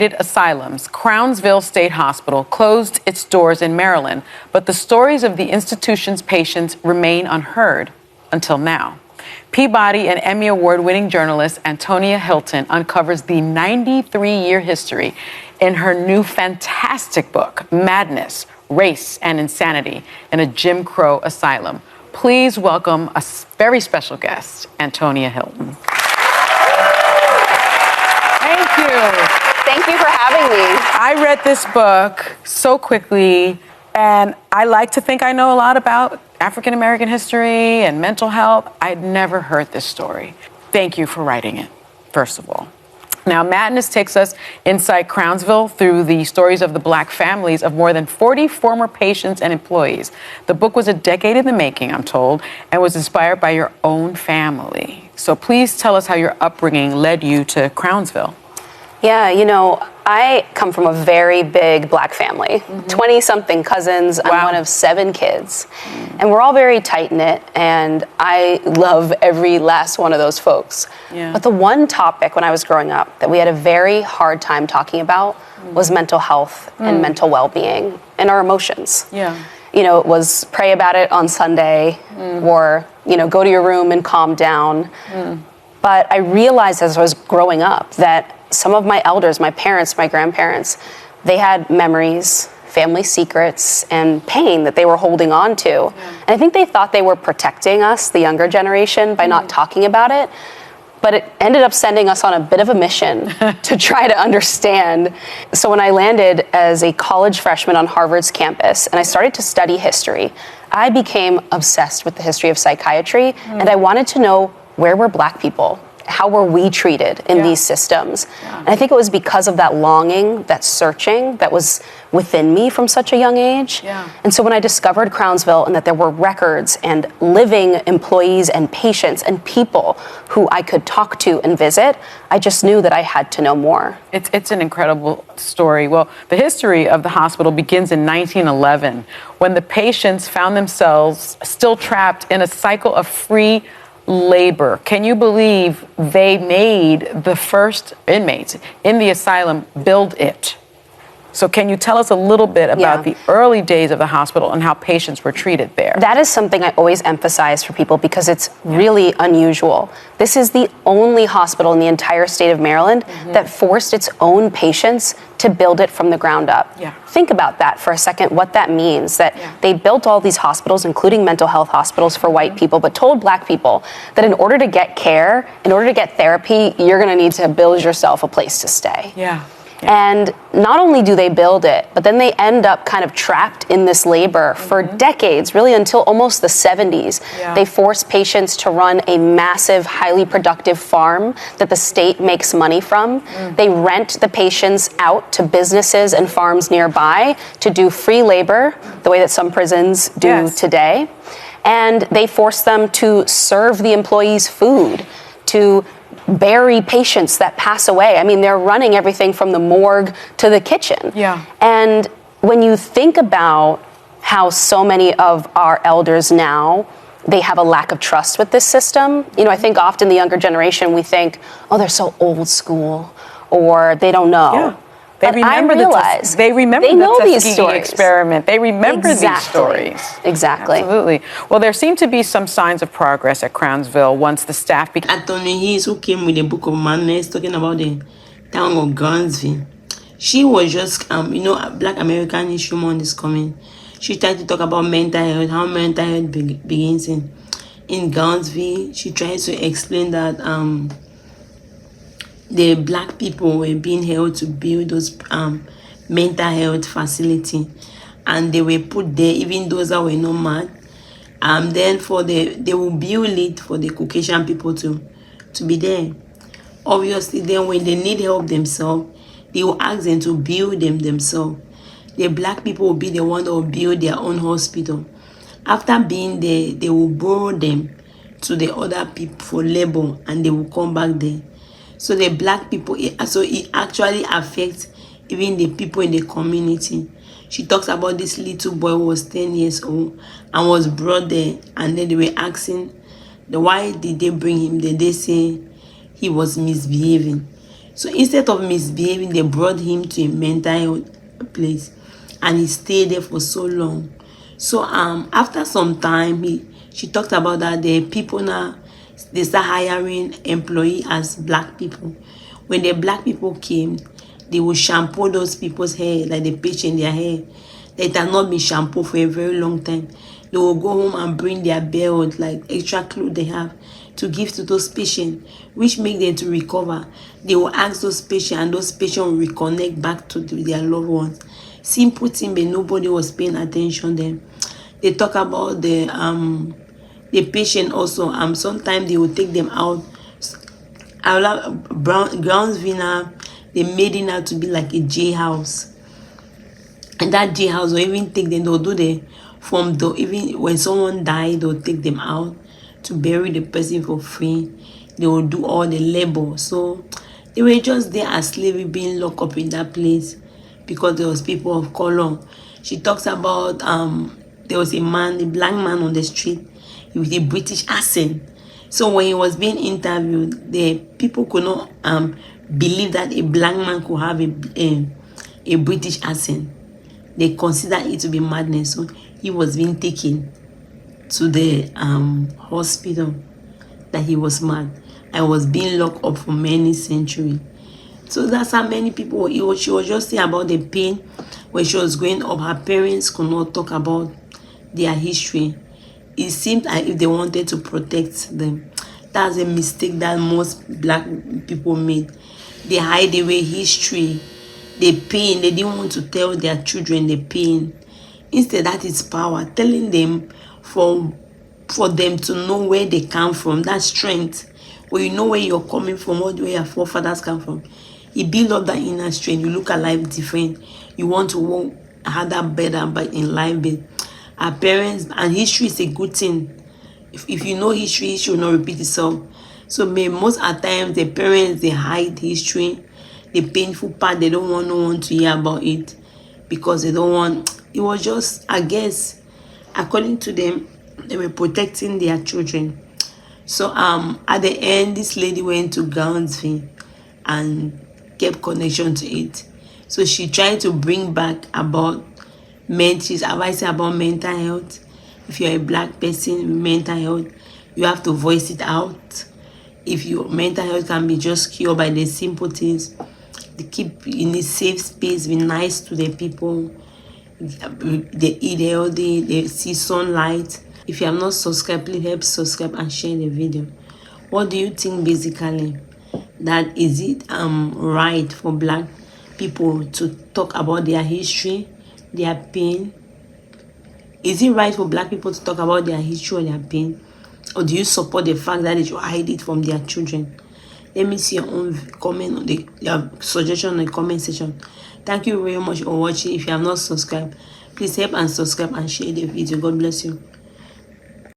asylums, Crownsville State Hospital closed its doors in Maryland, but the stories of the institution's patients remain unheard until now. Peabody and Emmy Award-winning journalist Antonia Hilton uncovers the 93-year history in her new fantastic book, Madness, Race, and Insanity in a Jim Crow Asylum. Please welcome a very special guest, Antonia Hilton. Thank you. Thank you for having me. I read this book so quickly, and I like to think I know a lot about African American history and mental health. I'd never heard this story. Thank you for writing it, first of all. Now, Madness takes us inside Crownsville through the stories of the Black families of more than 40 former patients and employees. The book was a decade in the making, I'm told, and was inspired by your own family. So please tell us how your upbringing led you to Crownsville. Yeah, you know, I come from a very big Black family, 20-something cousins. Wow. I'm one of 7 kids. And we're all very tight-knit, and I love every last one of those folks. Yeah. But the one topic when I was growing up that we had a very hard time talking about was mental health and mental well-being and our emotions. Yeah. You know, it was pray about it on Sunday or, you know, go to your room and calm down. But I realized as I was growing up that some of my elders, my parents, my grandparents, they had memories, family secrets, and pain that they were holding on to. Yeah. And I think they thought they were protecting us, the younger generation, by not talking about it. But it ended up sending us on a bit of a mission to try to understand. So when I landed as a college freshman on Harvard's campus and I started to study history, I became obsessed with the history of psychiatry, and I wanted to know, where were Black people? How were we treated in these systems? And I think it was because of that longing, that searching that was within me from such a young age. And so when I discovered Crownsville and that there were records and living employees and patients and people who I could talk to and visit, I just knew that I had to know more. It's an incredible story. Well, the history of the hospital begins in 1911 when the patients found themselves still trapped in a cycle of free labor. Can you believe they made the first inmates in the asylum build it? So can you tell us a little bit about the early days of the hospital and how patients were treated there? That is something I always emphasize for people because it's really unusual. This is the only hospital in the entire state of Maryland that forced its own patients to build it from the ground up. Think about that for a second, what that means, that they built all these hospitals, including mental health hospitals for white people, but told Black people that in order to get care, in order to get therapy, you're gonna need to build yourself a place to stay. And not only do they build it, but then they end up kind of trapped in this labor for decades, really until almost the 70s. They force patients to run a massive, highly productive farm that the state makes money from. They rent the patients out to businesses and farms nearby to do free labor, the way that some prisons do today. And they force them to serve the employees food, to bury patients that pass away. I mean, they're running everything from the morgue to the kitchen. And when you think about how so many of our elders now, they have a lack of trust with this system. You know, I think often the younger generation, we think, oh, they're so old school, or they don't know. They remember the Tuskegee experiment. They remember these stories. Absolutely. Well, there seem to be some signs of progress at Crownsville once the staff began. Anthony Hayes, who came with the Book of Madness, talking about the town of Guernsey. She was just, you know, Black American History Month is coming. She tried to talk about mental health, how mental health begins in Guernsey. She tries to explain that the Black people were being held to build those mental health facility, and they were put there, even those that were not mad. Then they will build it for the Caucasian people to be there. Obviously, then when they need help themselves, they will ask them to build them themselves. The Black people will be the one that will build their own hospital. After being there, they will borrow them to the other people for labor, and they will come back there. So the Black people, so it actually affects even the people in the community. She talks about this little boy who was 10 years old and was brought there, and then they were asking, why did they bring him there? They say he was misbehaving. So instead of misbehaving, they brought him to a mental health place, and he stayed there for so long. So after some time, she talked about that the people now, they start hiring employee as black people. When the black people came, they would shampoo those people's hair, like the patient their hair that had not been shampooed for a very long time. They will go home and bring their belt, like extra clothes they have, to give to those patients, which make them to recover. They will ask those patients, and those patients will reconnect back to their loved ones. Simple thing, but nobody was paying attention then. They talk about the patient also. Sometimes they will take them out. Brownsville, they made it out to be like a jailhouse. And that jailhouse will even take them, they'll do even when someone died, they'll take them out to bury the person for free. They will do all the labor. So they were just there as slavery, being locked up in that place because there was people of color. She talks about there was a black man on the street with a British accent. So when he was being interviewed, the people could not believe that a black man could have a British accent. They considered it to be madness. So he was being taken to the hospital that he was mad and was being locked up for many centuries. So that's how many people, she was just saying about the pain when she was growing up. Her parents could not talk about their history. It seemed as if they wanted to protect them. That's a mistake that most black people made. They hide away history, the pain. They didn't want to tell their children the pain. Instead, that is power. Telling them for them to know where they come from, that strength. When you know where you're coming from, where your forefathers come from, it builds up that inner strength. You look at life different. You want to work harder, better, but in life, but our parents, and history is a good thing. If you know history will not repeat itself. So most at times the parents, they hide history, the painful part. They don't want no one to hear about it because they don't want. It was just, I guess, according to them, they were protecting their children. So at the end, this lady went to Gownsville and kept connection to it. So she tried to bring back about she's advising about mental health. If you're a black person with mental health, you have to voice it out. If your mental health can be just cured by the simple things, they keep in a safe space, be nice to the people, they eat healthy, they see sunlight. If you have not subscribed, please help subscribe and share the video. What do you think basically? That is it right for black people to talk about their history, their pain? Is it right for black people to talk about their history or their pain? Or do you support the fact that they should hide it from their children? Let me see your own comment on your suggestion in the comment section. Thank you very much for watching. If you have not subscribed, please help and subscribe and share the video. God bless you.